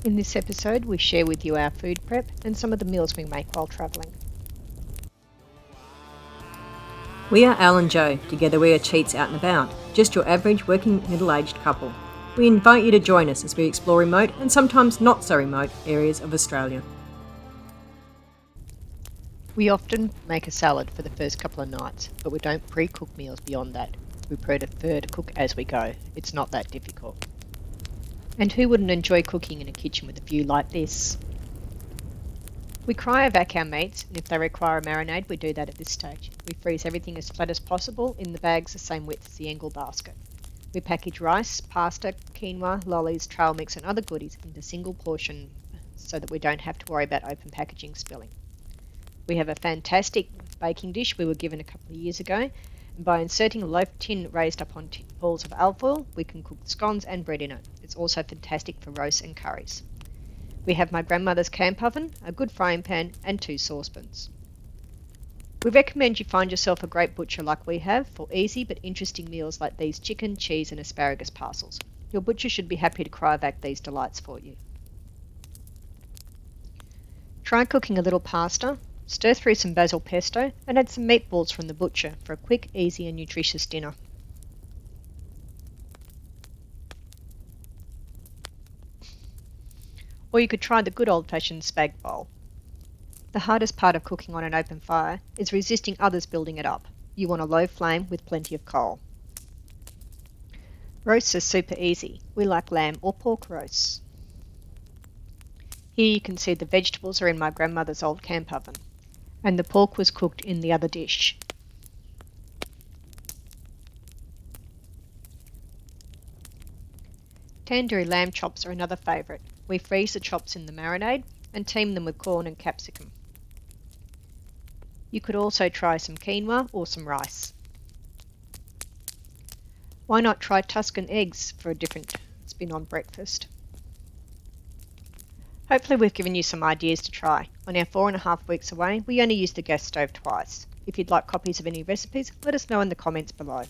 In this episode, we share with you our food prep and some of the meals we make while travelling. We are Al and Joe. Together we are cheats out and about, just your average working middle-aged couple. We invite you to join us as we explore remote and sometimes not so remote areas of Australia. We often make a salad for the first couple of nights, but we don't pre-cook meals beyond that. We prefer to cook as we go. It's not that difficult. And who wouldn't enjoy cooking in a kitchen with a view like this? We cryovac our meats, and if they require a marinade, we do that at this stage. We freeze everything as flat as possible in the bags the same width as the Engel basket. We package rice, pasta, quinoa, lollies, trail mix and other goodies into single portion so that we don't have to worry about open packaging spilling. We have a fantastic baking dish we were given a couple of years ago, and by inserting a loaf tin raised up on balls of alfoil, we can cook scones and bread in it. It's also fantastic for roasts and curries. We have my grandmother's camp oven, a good frying pan and 2 saucepans. We recommend you find yourself a great butcher like we have for easy but interesting meals like these chicken, cheese and asparagus parcels. Your butcher should be happy to cryovac these delights for you. Try cooking a little pasta, stir through some basil pesto and add some meatballs from the butcher for a quick, easy and nutritious dinner. Or you could try the good old-fashioned spag bowl. The hardest part of cooking on an open fire is resisting others building it up. You want a low flame with plenty of coal. Roasts are super easy. We like lamb or pork roasts. Here you can see the vegetables are in my grandmother's old camp oven, and the pork was cooked in the other dish. Tandoori lamb chops are another favourite. We freeze the chops in the marinade and team them with corn and capsicum. You could also try some quinoa or some rice. Why not try Tuscan eggs for a different spin on breakfast? Hopefully we've given you some ideas to try. On our 4.5 weeks away, we only use the gas stove twice. If you'd like copies of any recipes, let us know in the comments below.